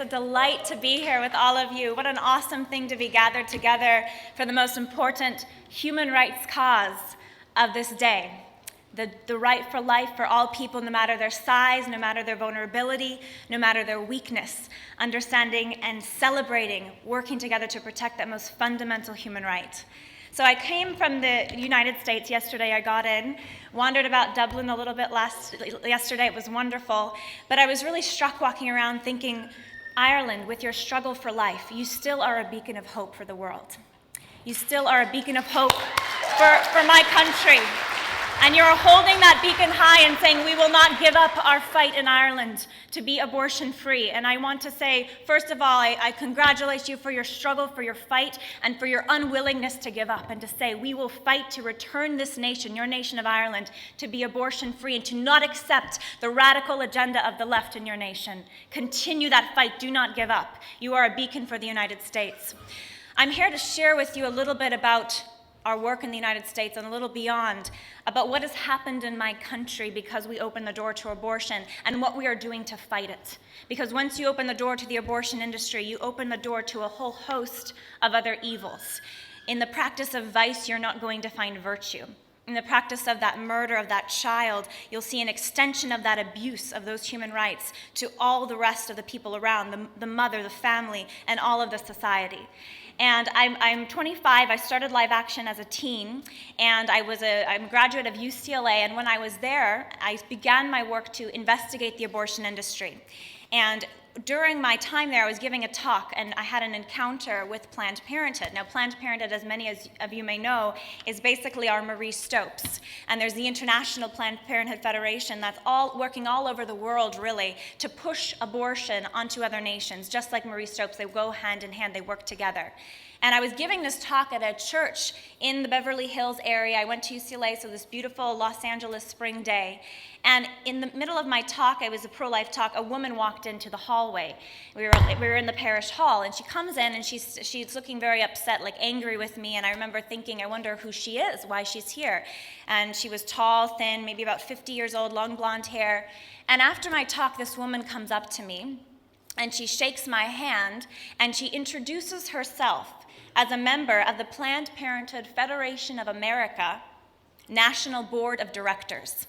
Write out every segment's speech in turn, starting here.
a delight to be here with all of you. What an awesome thing to be gathered together for the most important human rights cause of this day. The right for life for all people, no matter their size, no matter their vulnerability, no matter their weakness, understanding and celebrating, working together to protect that most fundamental human right. So I came from the United States yesterday. I got in, wandered about Dublin a little bit yesterday. It was wonderful. But I was really struck walking around thinking, Ireland, with your struggle for life, you still are a beacon of hope for the world. You still are a beacon of hope for my country. And you're holding that beacon high and saying, we will not give up our fight in Ireland to be abortion-free. And I want to say, first of all, I congratulate you for your struggle, for your fight, and for your unwillingness to give up and to say, we will fight to return this nation, your nation of Ireland, to be abortion-free and to not accept the radical agenda of the left in your nation. Continue that fight. Do not give up. You are a beacon for the United States. I'm here to share with you a little bit about our work in the United States and a little beyond, about what has happened in my country because we opened the door to abortion and what we are doing to fight it. Because once you open the door to the abortion industry, you open the door to a whole host of other evils. In the practice of vice, you're not going to find virtue. In the practice of that murder of that child, you'll see an extension of that abuse of those human rights to all the rest of the people around, the mother, the family, and all of the society. And I'm 25. I started live action as a teen, and I'm a graduate of UCLA, and when I was there, I began my work to investigate the abortion industry. And during my time there, I was giving a talk, and I had an encounter with Planned Parenthood. Now, Planned Parenthood, as many of you may know, is basically our Marie Stopes. And there's the International Planned Parenthood Federation that's working all over the world, really, to push abortion onto other nations. Just like Marie Stopes, they go hand in hand, they work together. And I was giving this talk at a church in the Beverly Hills area. I went to UCLA, so this beautiful Los Angeles spring day. And in the middle of my talk, it was a pro-life talk, a woman walked into the hallway. We were in the parish hall, and she comes in, and she's looking very upset, like angry with me. And I remember thinking, I wonder who she is, why she's here. And she was tall, thin, maybe about 50 years old, long blonde hair. And after my talk, this woman comes up to me, and she shakes my hand, and she introduces herself as a member of the Planned Parenthood Federation of America National Board of Directors.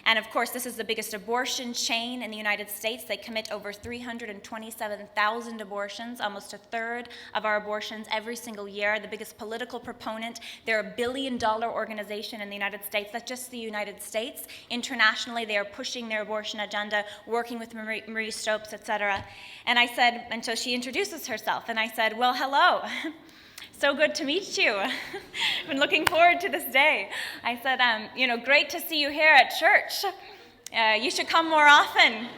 And of course, this is the biggest abortion chain in the United States. They commit over 327,000 abortions, almost a third of our abortions every single year. The biggest political proponent. They're a $1 billion organization in the United States. That's just the United States. Internationally, they are pushing their abortion agenda, working with Marie Stopes, etc. And I said, and so she introduces herself, and I said, well, hello. So good to meet you. I've been looking forward to this day. I said, great to see you here at church. You should come more often.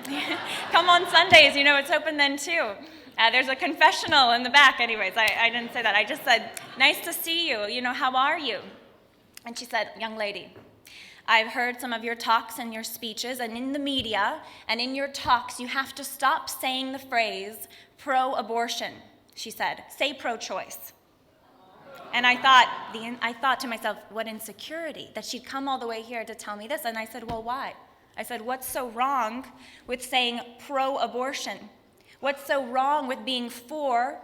Come on Sundays, it's open then too. There's a confessional in the back. Anyways, I didn't say that. I just said, nice to see you. How are you? And she said, young lady, I've heard some of your talks and your speeches, and in the media and in your talks, you have to stop saying the phrase pro-abortion, she said. Say pro-choice. And I thought to myself, what insecurity, that she'd come all the way here to tell me this. And I said, well, why? I said, what's so wrong with saying pro-abortion? What's so wrong with being for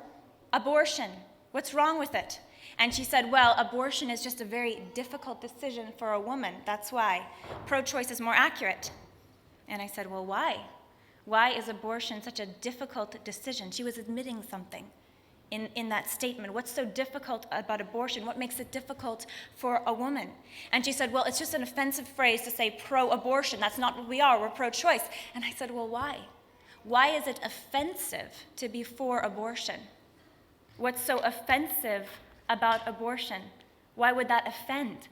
abortion? What's wrong with it? And she said, well, abortion is just a very difficult decision for a woman. That's why. Pro-choice is more accurate. And I said, well, why? Why is abortion such a difficult decision? She was admitting something in that statement. What's so difficult about abortion? What makes it difficult for a woman? And she said, well, it's just an offensive phrase to say pro-abortion. That's not what we are. We're pro-choice. And I said, well, why? Why is it offensive to be for abortion? What's so offensive about abortion? Why would that offend?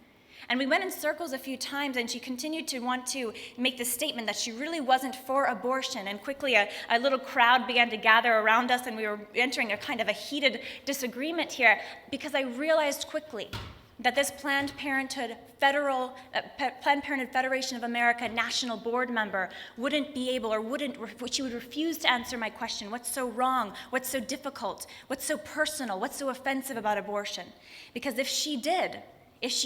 And we went in circles a few times, and she continued to want to make the statement that she really wasn't for abortion. And quickly, a little crowd began to gather around us, and we were entering a kind of a heated disagreement here, because I realized quickly that this Planned Parenthood Federation of America national board member wouldn't be able, she would refuse to answer my question. What's so wrong? What's so difficult? What's so personal? What's so offensive about abortion? Because if she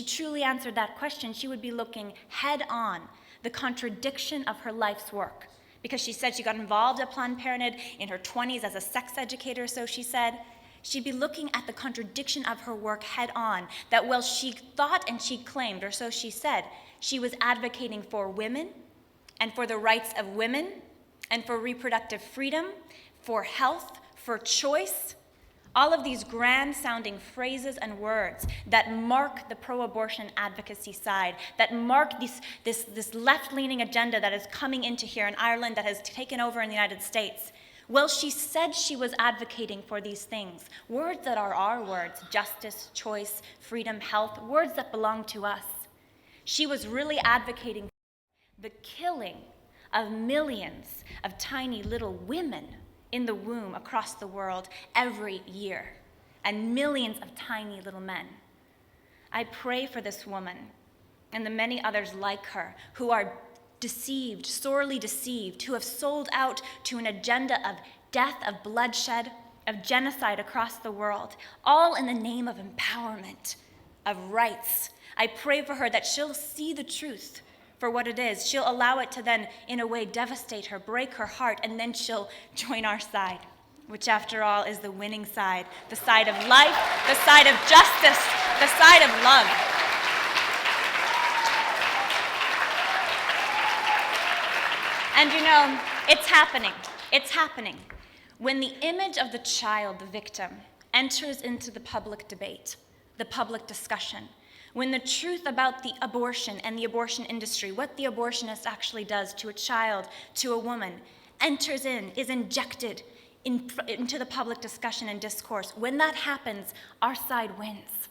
truly answered that question, she would be looking head on the contradiction of her life's work. because she said she got involved at Planned Parenthood in her 20s as a sex educator, so she said, she'd be looking at the contradiction of her work head on, that while she thought and she claimed, or so she said, she was advocating for women and for the rights of women and for reproductive freedom, for health, for choice, all of these grand-sounding phrases and words that mark the pro-abortion advocacy side, that mark this left-leaning agenda that is coming into here in Ireland, that has taken over in the United States. Well, she said she was advocating for these things, words that are our words, justice, choice, freedom, health, words that belong to us. She was really advocating for the killing of millions of tiny little women in the womb across the world every year, and millions of tiny little men. I pray for this woman and the many others like her who are deceived, sorely deceived, who have sold out to an agenda of death, of bloodshed, of genocide across the world, all in the name of empowerment, of rights. I pray for her that she'll see the truth for what it is. She'll allow it to then, in a way, devastate her, break her heart, and then she'll join our side, which after all is the winning side, the side of life, the side of justice, the side of love. And you know, it's happening. It's happening. When the image of the child, the victim, enters into the public debate, the public discussion, when the truth about the abortion and the abortion industry, what the abortionist actually does to a child, to a woman, enters in, is injected into the public discussion and discourse, when that happens, our side wins.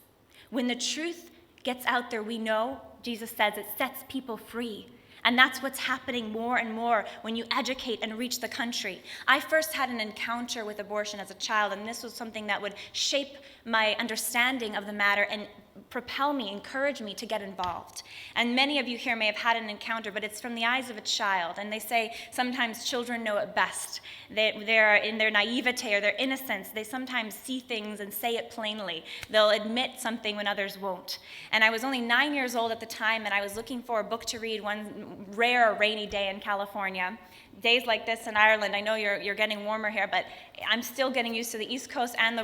When the truth gets out there, we know, Jesus says, it sets people free. And that's what's happening more and more when you educate and reach the country. I first had an encounter with abortion as a child, and this was something that would shape my understanding of the matter and propel me, encourage me to get involved. And many of you here may have had an encounter, but it's from the eyes of a child. And they say sometimes children know it best. They're in their naivete or their innocence. They sometimes see things and say it plainly. They'll admit something when others won't. And I was only 9 years old at the time, and I was looking for a book to read one rare rainy day in California. Days like this in Ireland, I know you're getting warmer here, but I'm still getting used to the East Coast and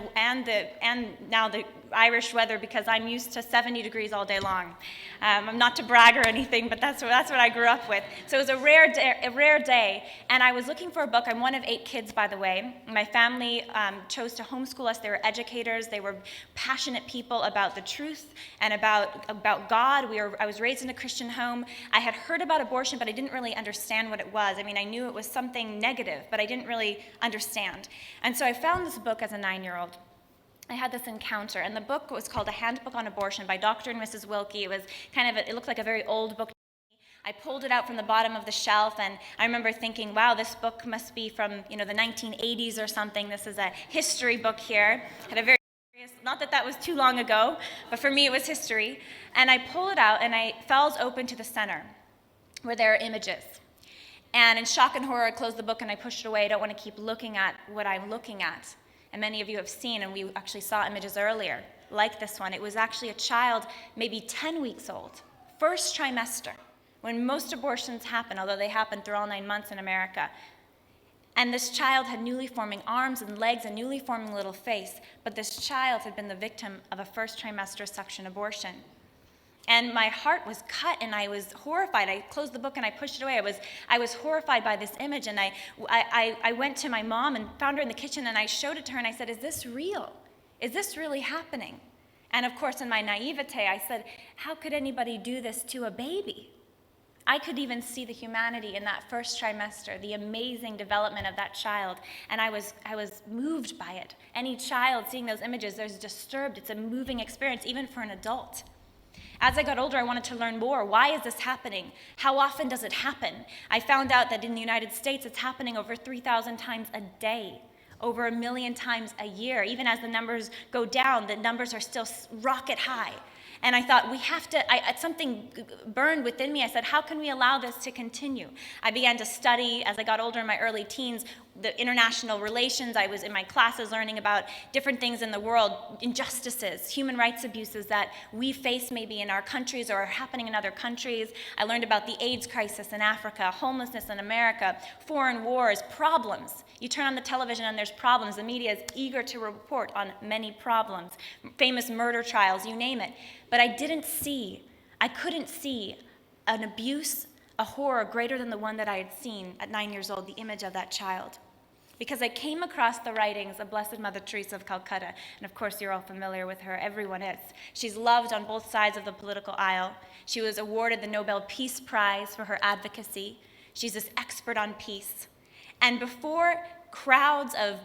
now the Irish weather, because I'm used to 70 degrees all day long. I'm not to brag or anything, but that's what I grew up with. So it was a rare day, and I was looking for a book. I'm one of 8 kids, by the way. My family chose to homeschool us. They were educators. They were passionate people about the truth and about God. I was raised in a Christian home. I had heard about abortion, but I didn't really understand what it was. I mean, I knew it was something negative, but I didn't really understand. And so I found this book as a 9-year-old. I had this encounter, and the book was called A Handbook on Abortion by Dr. and Mrs. Wilkie. It was it looked like a very old book. I pulled it out from the bottom of the shelf, and I remember thinking, wow, this book must be from, the 1980s or something. This is a history book here. Had a very not that was too long ago, but for me it was history. And I pull it out, and it falls open to the center, where there are images. And in shock and horror, I closed the book and I pushed it away. I don't want to keep looking at what I'm looking at. And many of you have seen, and we actually saw images earlier, like this one. It was actually a child, maybe 10 weeks old, first trimester, when most abortions happen, although they happen through all 9 months in America. And this child had newly forming arms and legs, a newly forming little face, but this child had been the victim of a first trimester section abortion. And my heart was cut, and I was horrified. I closed the book and I pushed it away. I was horrified by this image, and I went to my mom and found her in the kitchen, and I showed it to her, and I said, is this real? Is this really happening? And of course, in my naivete, I said, how could anybody do this to a baby? I could even see the humanity in that first trimester, the amazing development of that child, and I was moved by it. Any child seeing those images, they're disturbed. It's a moving experience, even for an adult. As I got older, I wanted to learn more. Why is this happening? How often does it happen? I found out that in the United States, it's happening over 3,000 times a day, over 1 million times a year. Even as the numbers go down, the numbers are still rocket high. And I thought, something burned within me. I said, how can we allow this to continue? I began to study, as I got older in my early teens, the international relations. I was in my classes learning about different things in the world, injustices, human rights abuses that we face maybe in our countries or are happening in other countries. I learned about the AIDS crisis in Africa, homelessness in America, foreign wars, problems. You turn on the television and there's problems. The media is eager to report on many problems, famous murder trials, you name it. But I couldn't see an abuse, a horror greater than the one that I had seen at 9 years old, the image of that child. Because I came across the writings of Blessed Mother Teresa of Calcutta, and of course you're all familiar with her, everyone is. She's loved on both sides of the political aisle. She was awarded the Nobel Peace Prize for her advocacy. She's this expert on peace. And before crowds of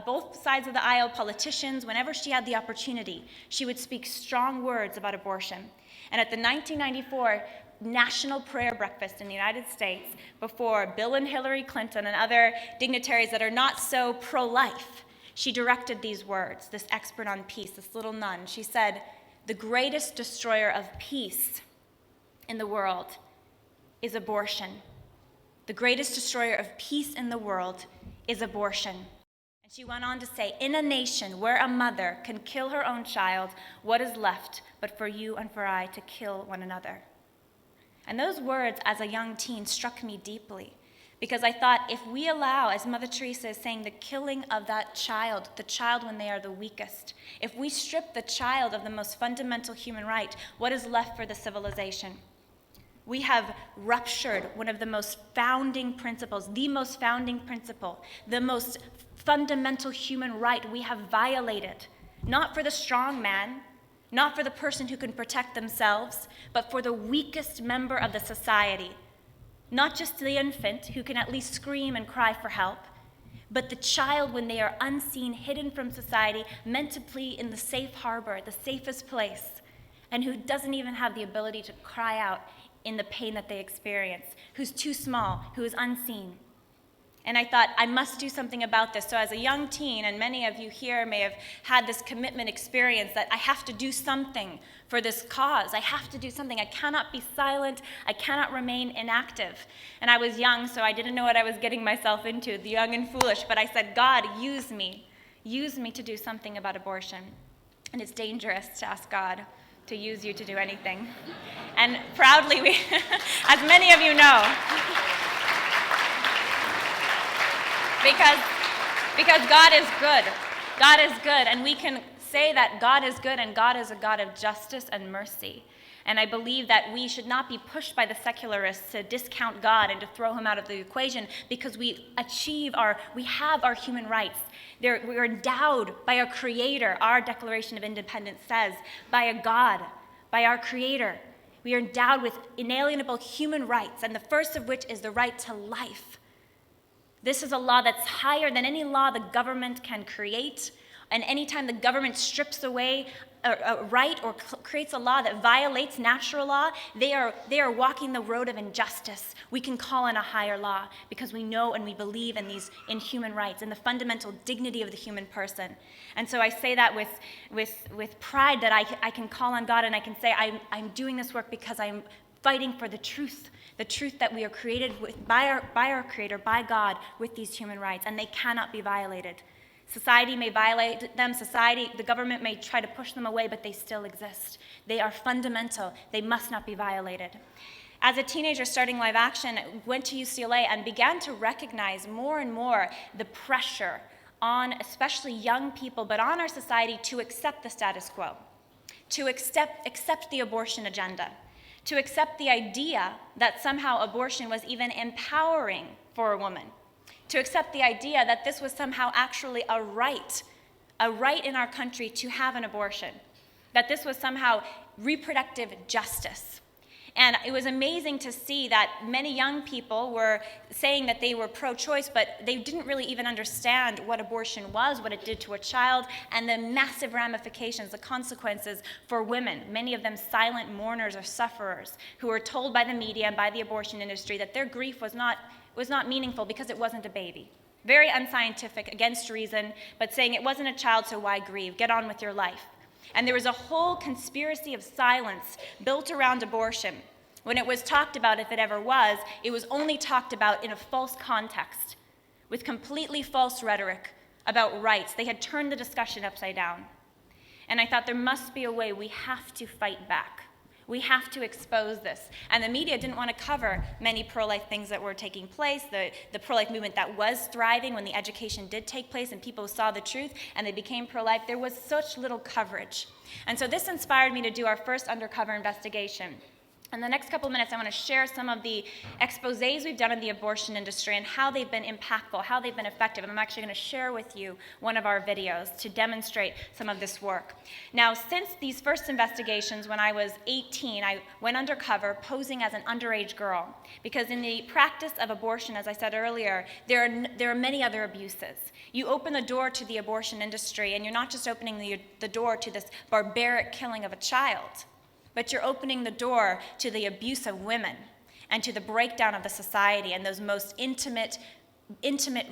both sides of the aisle, politicians, whenever she had the opportunity, she would speak strong words about abortion. And at the 1994 National Prayer Breakfast in the United States, before Bill and Hillary Clinton and other dignitaries that are not so pro-life, she directed these words, this expert on peace, this little nun. She said, "The greatest destroyer of peace in the world is abortion. The greatest destroyer of peace in the world is abortion." And she went on to say, "In a nation where a mother can kill her own child, what is left but for you and for I to kill one another?" And those words as a young teen struck me deeply, because I thought, if we allow, as Mother Teresa is saying, the killing of that child, the child when they are the weakest, if we strip the child of the most fundamental human right, what is left for the civilization? We have ruptured one of the most founding principles, the most founding principle, the most fundamental human right we have violated, not for the strong man, not for the person who can protect themselves, but for the weakest member of the society. Not just the infant who can at least scream and cry for help, but the child when they are unseen, hidden from society, meant to plead in the safe harbor, the safest place, and who doesn't even have the ability to cry out in the pain that they experience, who's too small, who is unseen. And I thought, I must do something about this. So as a young teen, and many of you here may have had this commitment experience that I have to do something for this cause. I have to do something. I cannot be silent. I cannot remain inactive. And I was young, so I didn't know what I was getting myself into, the young and foolish. But I said, God, use me. Use me to do something about abortion. And it's dangerous to ask God to use you to do anything. And proudly, as many of you know, because God is good. God is good, and we can say that God is good, and God is a God of justice and mercy. And I believe that we should not be pushed by the secularists to discount God and to throw him out of the equation, because we have our human rights. We're endowed by our Creator. Our Declaration of Independence says, by a God, by our Creator. We are endowed with inalienable human rights, and the first of which is the right to life. This is a law that's higher than any law the government can create. And anytime the government strips away a right or creates a law that violates natural law, they are walking the road of injustice. We can call on a higher law because we know and we believe in human rights and the fundamental dignity of the human person. And so I say that with pride that I can call on God, and I can say I'm doing this work because I'm fighting for the truth that we are created by our Creator, by God, with these human rights, and they cannot be violated. Society may violate them, the government may try to push them away, but they still exist. They are fundamental. They must not be violated. As a teenager starting Live Action, I went to UCLA and began to recognize more and more the pressure on especially young people, but on our society, to accept the status quo, to accept the abortion agenda, to accept the idea that somehow abortion was even empowering for a woman, to accept the idea that this was somehow actually a right in our country to have an abortion, that this was somehow reproductive justice. And it was amazing to see that many young people were saying that they were pro-choice, but they didn't really even understand what abortion was, what it did to a child, and the massive ramifications, the consequences for women, many of them silent mourners or sufferers, who were told by the media and by the abortion industry that their grief was not meaningful because it wasn't a baby. Very unscientific, against reason, but saying it wasn't a child, so why grieve? Get on with your life. And there was a whole conspiracy of silence built around abortion. When it was talked about, if it ever was, it was only talked about in a false context, with completely false rhetoric about rights. They had turned the discussion upside down. And I thought there must be a way. We have to fight back. We have to expose this. And the media didn't want to cover many pro-life things that were taking place, the pro-life movement that was thriving when the education did take place and people saw the truth and they became pro-life. There was such little coverage. And so this inspired me to do our first undercover investigation. In the next couple of minutes, I want to share some of the exposés we've done in the abortion industry and how they've been impactful, how they've been effective. And I'm actually going to share with you one of our videos to demonstrate some of this work. Now, since these first investigations, when I was 18, I went undercover posing as an underage girl. Because in the practice of abortion, as I said earlier, there are many other abuses. You open the door to the abortion industry, and you're not just opening the door to this barbaric killing of a child, but you're opening the door to the abuse of women and to the breakdown of the society and those most intimate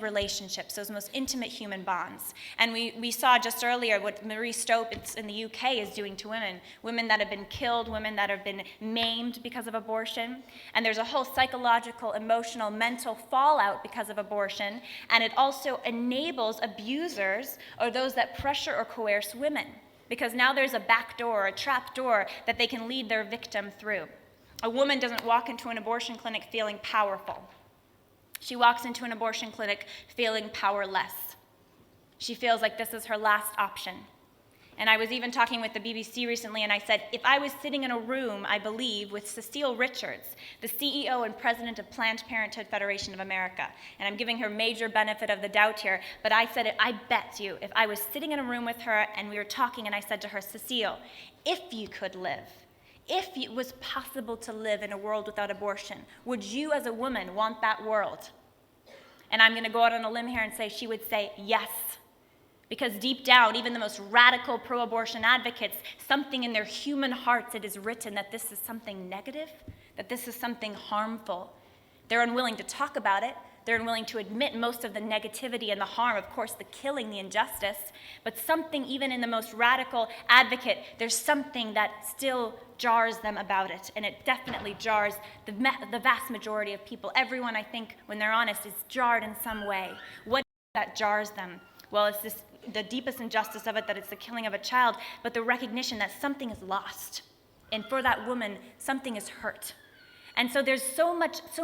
relationships, those most intimate human bonds. And we saw just earlier what Marie Stopes in the UK is doing to women that have been killed, women that have been maimed because of abortion. And there's a whole psychological, emotional, mental fallout because of abortion. And it also enables abusers or those that pressure or coerce women, because now there's a back door, a trap door that they can lead their victim through. A woman doesn't walk into an abortion clinic feeling powerful. She walks into an abortion clinic feeling powerless. She feels like this is her last option. And I was even talking with the BBC recently, and I said, if I was sitting in a room, I believe, with Cecile Richards, the CEO and president of Planned Parenthood Federation of America, and I'm giving her major benefit of the doubt here, but I said, I bet you, if I was sitting in a room with her and we were talking and I said to her, Cecile, if you could live, if it was possible to live in a world without abortion, would you as a woman want that world? And I'm going to go out on a limb here and say she would say yes. Because deep down, even the most radical pro-abortion advocates, something in their human hearts, it is written that this is something negative, that this is something harmful. They're unwilling to talk about it. They're unwilling to admit most of the negativity and the harm, of course, the killing, the injustice. But something, even in the most radical advocate, there's something that still jars them about it. And it definitely jars the vast majority of people. Everyone, I think, when they're honest, is jarred in some way. What is it that jars them? Well, it's the deepest injustice of it, that it's the killing of a child, but the recognition that something is lost. And for that woman, something is hurt. And so there's so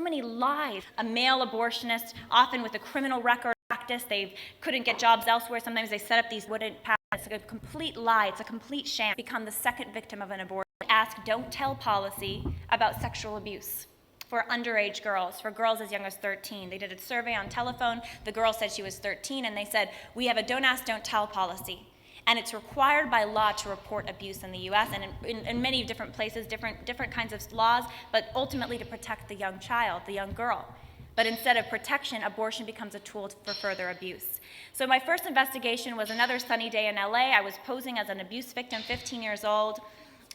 many lies. A male abortionist, often with a criminal record practice, they couldn't get jobs elsewhere. Sometimes they set up these wooden paths. It's a complete lie. It's a complete sham. Become the second victim of an abortion. Ask, don't tell policy about sexual abuse for underage girls, for girls as young as 13. They did a survey on telephone. The girl said she was 13, and they said, we have a don't ask, don't tell policy. And it's required by law to report abuse in the US and in many different places, different kinds of laws, but ultimately to protect the young child, the young girl. But instead of protection, abortion becomes a tool for further abuse. So my first investigation was another sunny day in LA. I was posing as an abuse victim, 15 years old.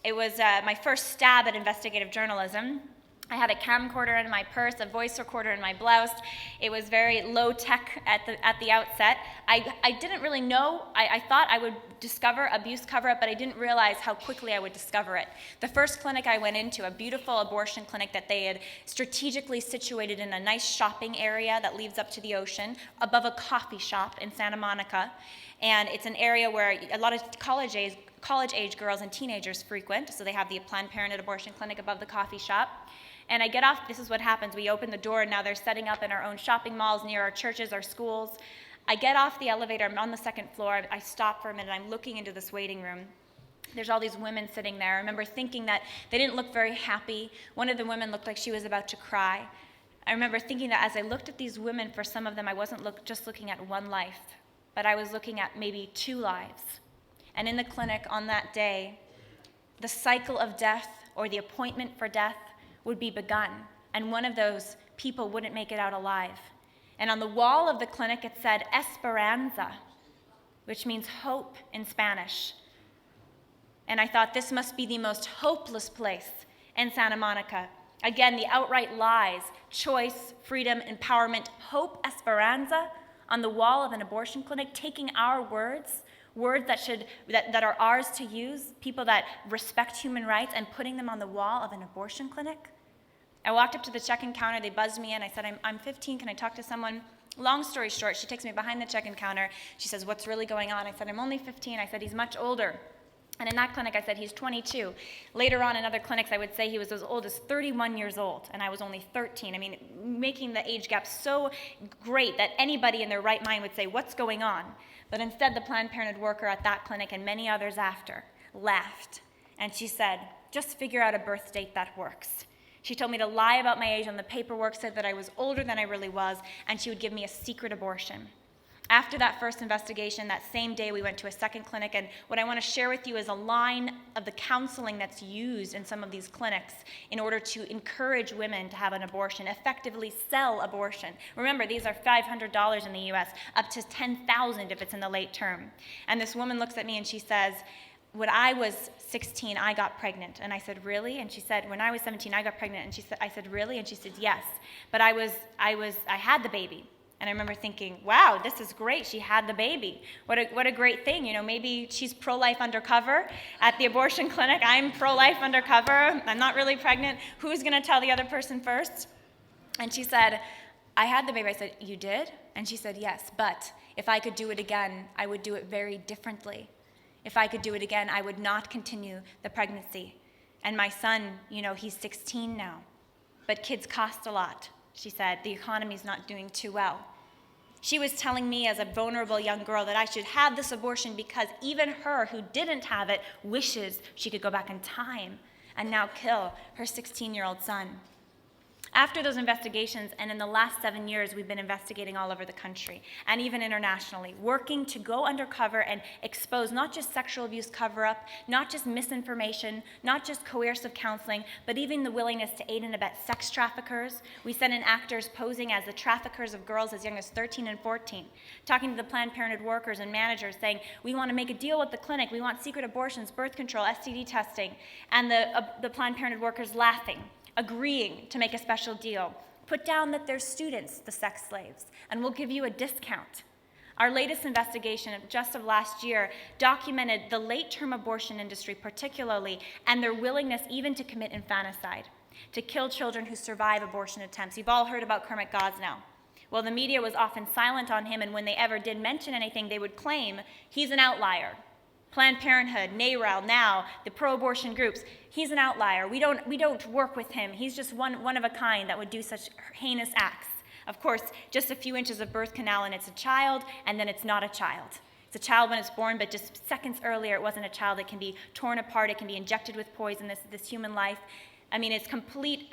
It was my first stab at investigative journalism. I had a camcorder in my purse, a voice recorder in my blouse. It was very low tech at the outset. I didn't really know. I thought I would discover abuse cover-up, but I didn't realize how quickly I would discover it. The first clinic I went into, a beautiful abortion clinic that they had strategically situated in a nice shopping area that leads up to the ocean, above a coffee shop in Santa Monica. And it's an area where a lot of college-age girls and teenagers frequent, so they have the Planned Parenthood abortion clinic above the coffee shop. And I get off, this is what happens, we open the door and now they're setting up in our own shopping malls near our churches, our schools. I get off the elevator, I'm on the second floor, I stop for a minute, I'm looking into this waiting room. There's all these women sitting there. I remember thinking that they didn't look very happy. One of the women looked like she was about to cry. I remember thinking that as I looked at these women, for some of them I wasn't just looking at one life, but I was looking at maybe two lives. And in the clinic on that day, the cycle of death or the appointment for death would be begun, and one of those people wouldn't make it out alive. And on the wall of the clinic it said Esperanza, which means hope in Spanish. And I thought, this must be the most hopeless place in Santa Monica. Again, the outright lies, choice, freedom, empowerment, hope, Esperanza, on the wall of an abortion clinic, taking our words, Words that are ours to use, people that respect human rights, and putting them on the wall of an abortion clinic. I walked up to the check-in counter, they buzzed me in, I said, I'm 15, can I talk to someone? Long story short, she takes me behind the check-in counter, she says, what's really going on? I said, I'm only 15, I said, he's much older. And in that clinic, I said, he's 22. Later on in other clinics, I would say he was as old as 31 years old, and I was only 13. I mean, making the age gap so great that anybody in their right mind would say, what's going on? But instead, the Planned Parenthood worker at that clinic and many others after laughed. And she said, just figure out a birth date that works. She told me to lie about my age on the paperwork, said that I was older than I really was, and she would give me a secret abortion. After that first investigation, that same day we went to a second clinic, and what I want to share with you is a line of the counseling that's used in some of these clinics in order to encourage women to have an abortion, effectively sell abortion. Remember, these are $500 in the US, up to $10,000 if it's in the late term. And this woman looks at me and she says, when I was 16, I got pregnant. And I said, really? And she said, when I was 17, I got pregnant. And I said, really? And she said, yes. But I had the baby. And I remember thinking, wow, this is great. She had the baby. What a great thing. You know, maybe she's pro-life undercover at the abortion clinic. I'm pro-life undercover. I'm not really pregnant. Who's going to tell the other person first? And she said, I had the baby. I said, you did? And she said, yes. But if I could do it again, I would do it very differently. If I could do it again, I would not continue the pregnancy. And my son, you know, he's 16 now. But kids cost a lot. She said, the economy's not doing too well. She was telling me as a vulnerable young girl that I should have this abortion because even her who didn't have it wishes she could go back in time and now kill her 16-year-old son. After those investigations, and in the last 7 years, we've been investigating all over the country and even internationally, working to go undercover and expose not just sexual abuse cover-up, not just misinformation, not just coercive counseling, but even the willingness to aid and abet sex traffickers. We sent in actors posing as the traffickers of girls as young as 13 and 14, talking to the Planned Parenthood workers and managers saying, we want to make a deal with the clinic, we want secret abortions, birth control, STD testing, and the Planned Parenthood workers laughing, agreeing to make a special deal. Put down that they're students, the sex slaves, and we'll give you a discount. Our latest investigation just of last year documented the late-term abortion industry particularly and their willingness even to commit infanticide, to kill children who survive abortion attempts. You've all heard about Kermit Gosnell. Well, the media was often silent on him, and when they ever did mention anything, they would claim he's an outlier. Planned Parenthood, NARAL, NOW, the pro-abortion groups, he's an outlier. We don't work with him. He's just one of a kind that would do such heinous acts. Of course, just a few inches of birth canal and it's a child, and then it's not a child. It's a child when it's born, but just seconds earlier it wasn't a child. It can be torn apart, it can be injected with poison, this human life. I mean, it's complete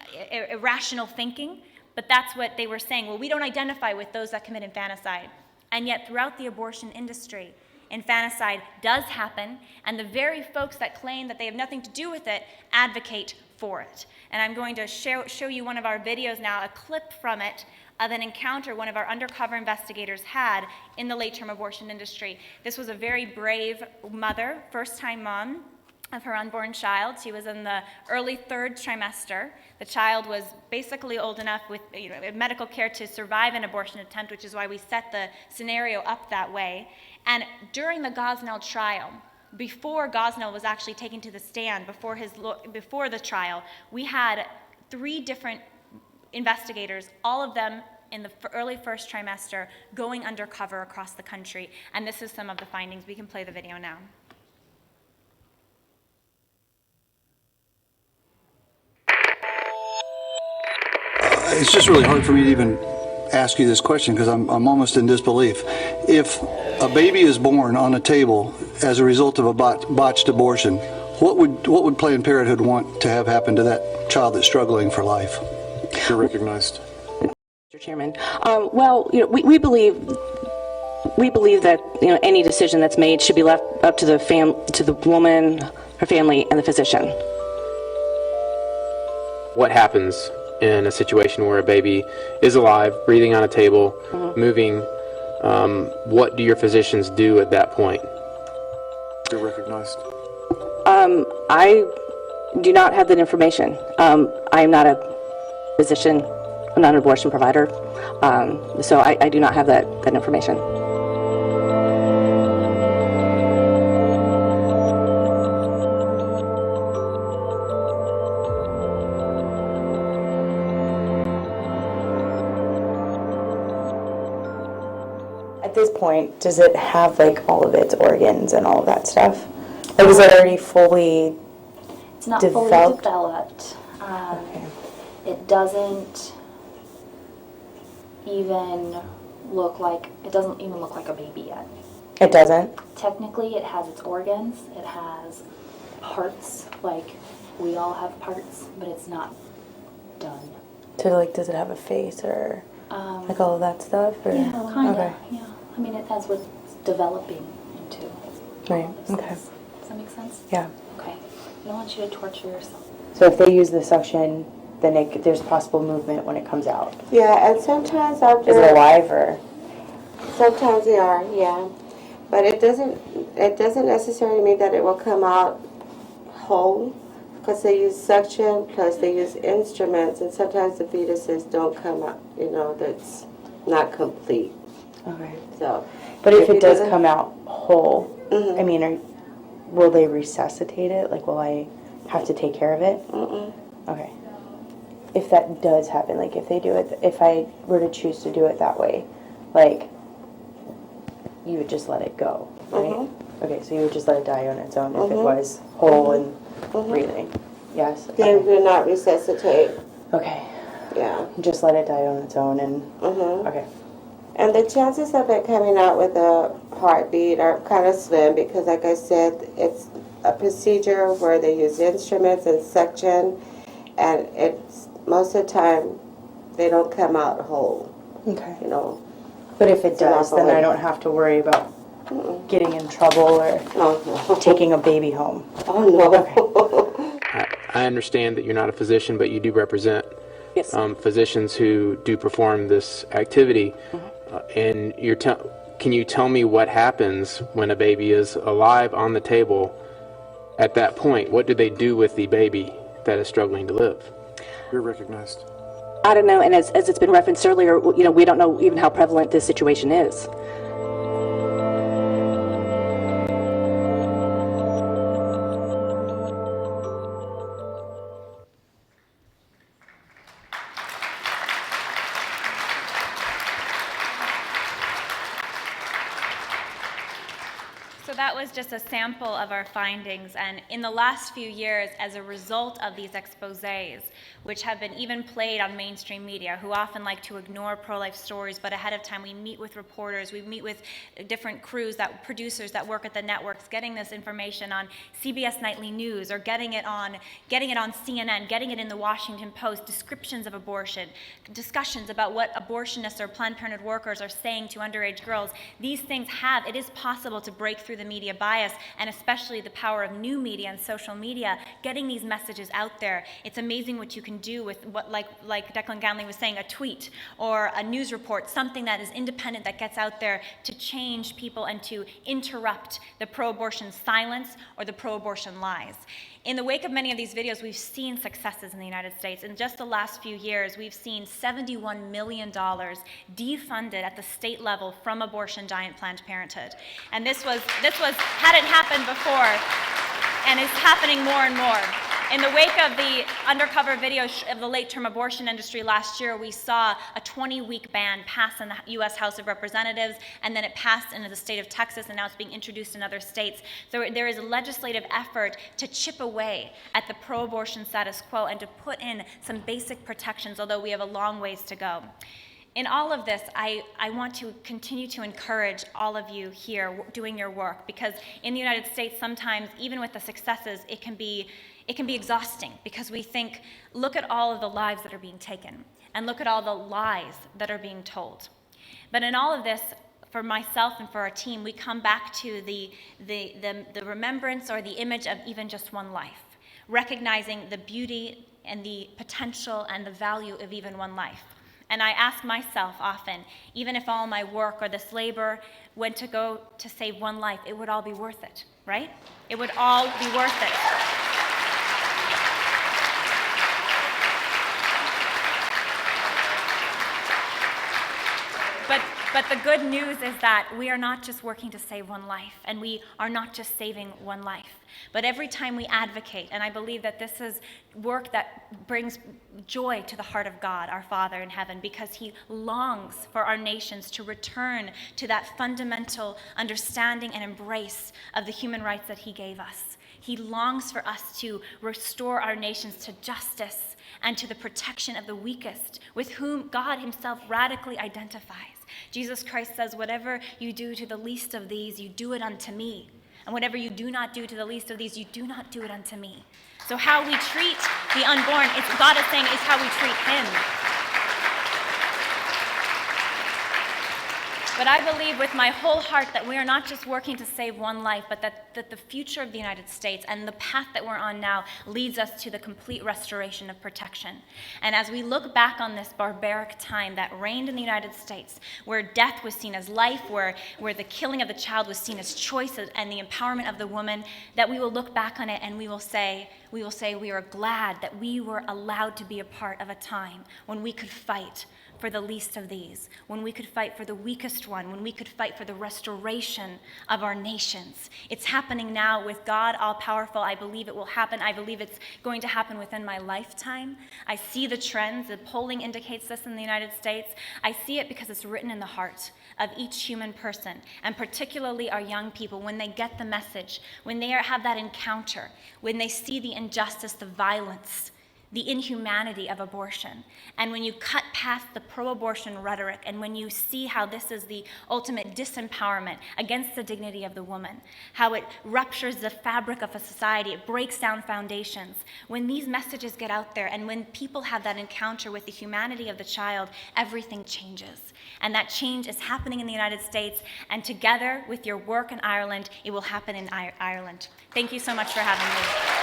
irrational thinking, but that's what they were saying. Well, we don't identify with those that commit infanticide. And yet throughout the abortion industry, infanticide does happen, and the very folks that claim that they have nothing to do with it advocate for it. And I'm going to show you one of our videos now, a clip from it of an encounter one of our undercover investigators had in the late-term abortion industry. This was a very brave mother, first-time mom of her unborn child. She was in the early 3rd trimester. The child was basically old enough with medical care to survive an abortion attempt, which is why we set the scenario up that way. And during the Gosnell trial, before Gosnell was actually taken to the stand, before the trial, we had 3 different investigators, all of them in the early 1st trimester, going undercover across the country. And this is some of the findings. We can play the video now. It's just really hard for me to even ask you this question because I'm almost in disbelief. If a baby is born on a table as a result of a botched abortion, what would Planned Parenthood want to have happen to that child that's struggling for life? You're recognized. Mr. Chairman, well, we believe that any decision that's made should be left up to the woman, her family, and the physician. What happens in a situation where a baby is alive, breathing on a table, moving? What do your physicians do at that point? You're recognized. I do not have that information. I am not a physician. I'm not an abortion provider, so I do not have that information. At this point, does it have like all of its organs and all of that stuff? Like, is it already fully It's not developed? fully developed. Okay. It doesn't even look like a baby yet. It doesn't? Technically, it has its organs. It has parts, like we all have parts, but it's not done. So, like, does it have a face or like all of that stuff? Or? Yeah, kind of. Okay. Yeah. I mean, that's what it's developing into. Right. All this Okay. is. Does that make sense? Yeah. Okay. I don't want you to torture yourself. So if they use the suction, then there's possible movement when it comes out. Yeah, and sometimes after... Is it alive or? Sometimes they are, yeah. But it doesn't necessarily mean that it will come out whole, because they use suction, plus they use instruments, and sometimes the fetuses don't come out, that's not complete. Okay. So, But if it does doesn't- come out whole, Mhm. I mean, will they resuscitate it? Like, will I have to take care of it? Mm-mm. Okay. If that does happen, like if they do it, if I were to choose to do it that way, like, you would just let it go, right? Mhm. Okay, so you would just let it die on its own if it Mhm. was whole and breathing. Yes? They Okay. do not resuscitate, Okay. yeah. Just let it die on its own and, Mm-hmm. okay. And the chances of it coming out with a heartbeat are kind of slim because, like I said, it's a procedure where they use instruments and suction, and it's most of the time they don't come out whole, Okay. But But if it does, then I don't have to worry about getting in trouble or no. taking a baby home. Oh no. I understand that you're not a physician, but you do represent Yes. physicians who do perform this activity. And can you tell me what happens when a baby is alive on the table? At that point, what do they do with the baby that is struggling to live? You're recognized. I don't know, and as it's been referenced earlier, we don't know even how prevalent this situation is. So that was just a sample of our findings, and in the last few years, as a result of these exposés, which have been even played on mainstream media, who often like to ignore pro-life stories, but ahead of time we meet with reporters, we meet with different crews, producers that work at the networks, getting this information on CBS Nightly News, or getting it on CNN, getting it in the Washington Post, descriptions of abortion, discussions about what abortionists or Planned Parenthood workers are saying to underage girls. These things it is possible to break through the media bias, and especially the power of new media and social media, getting these messages out there. It's amazing what you can do with what, like Declan Ganley was saying, a tweet or a news report, something that is independent, that gets out there to change people and to interrupt the pro-abortion silence or the pro-abortion lies. In the wake of many of these videos, we've seen successes in the United States. In just the last few years, we've seen $71 million defunded at the state level from abortion giant Planned Parenthood. And this hadn't happened before, and is happening more and more. In the wake of the undercover video of the late-term abortion industry last year, we saw a 20-week ban pass in the U.S. House of Representatives, and then it passed into the state of Texas, and now it's being introduced in other states. So there is a legislative effort to chip away at the pro-abortion status quo and to put in some basic protections, although we have a long ways to go. In all of this, I want to continue to encourage all of you here doing your work, because in the United States, sometimes, even with the successes, it can be exhausting, because we think, look at all of the lives that are being taken, and look at all the lies that are being told. But in all of this, for myself and for our team, we come back to the remembrance or the image of even just one life, recognizing the beauty and the potential and the value of even one life. And I ask myself often, even if all my work or this labor went to go to save one life, it would all be worth it, right? It would all be worth it. But the good news is that we are not just working to save one life, and we are not just saving one life. But every time we advocate, and I believe that this is work that brings joy to the heart of God, our Father in heaven, because he longs for our nations to return to that fundamental understanding and embrace of the human rights that he gave us. He longs for us to restore our nations to justice and to the protection of the weakest, with whom God himself radically identifies. Jesus Christ says, whatever you do to the least of these, you do it unto me. And whatever you do not do to the least of these, you do not do it unto me. So how we treat the unborn, God is saying, is how we treat him. But I believe with my whole heart that we are not just working to save one life, but that the future of the United States and the path that we're on now leads us to the complete restoration of protection. And as we look back on this barbaric time that reigned in the United States, where death was seen as life, where the killing of the child was seen as choice and the empowerment of the woman, that we will look back on it and we will say we are glad that we were allowed to be a part of a time when we could fight for the least of these, when we could fight for the weakest one, when we could fight for the restoration of our nations. It's happening now with God all-powerful. I believe it will happen. I believe it's going to happen within my lifetime. I see the trends. The polling indicates this in the United States. I see it because it's written in the heart of each human person, and particularly our young people, when they get the message, when they have that encounter, when they see the injustice, the violence, the inhumanity of abortion. And when you cut past the pro-abortion rhetoric, and when you see how this is the ultimate disempowerment against the dignity of the woman, how it ruptures the fabric of a society, it breaks down foundations. When these messages get out there, and when people have that encounter with the humanity of the child, everything changes. And that change is happening in the United States, and together with your work in Ireland, it will happen in Ireland. Thank you so much for having me.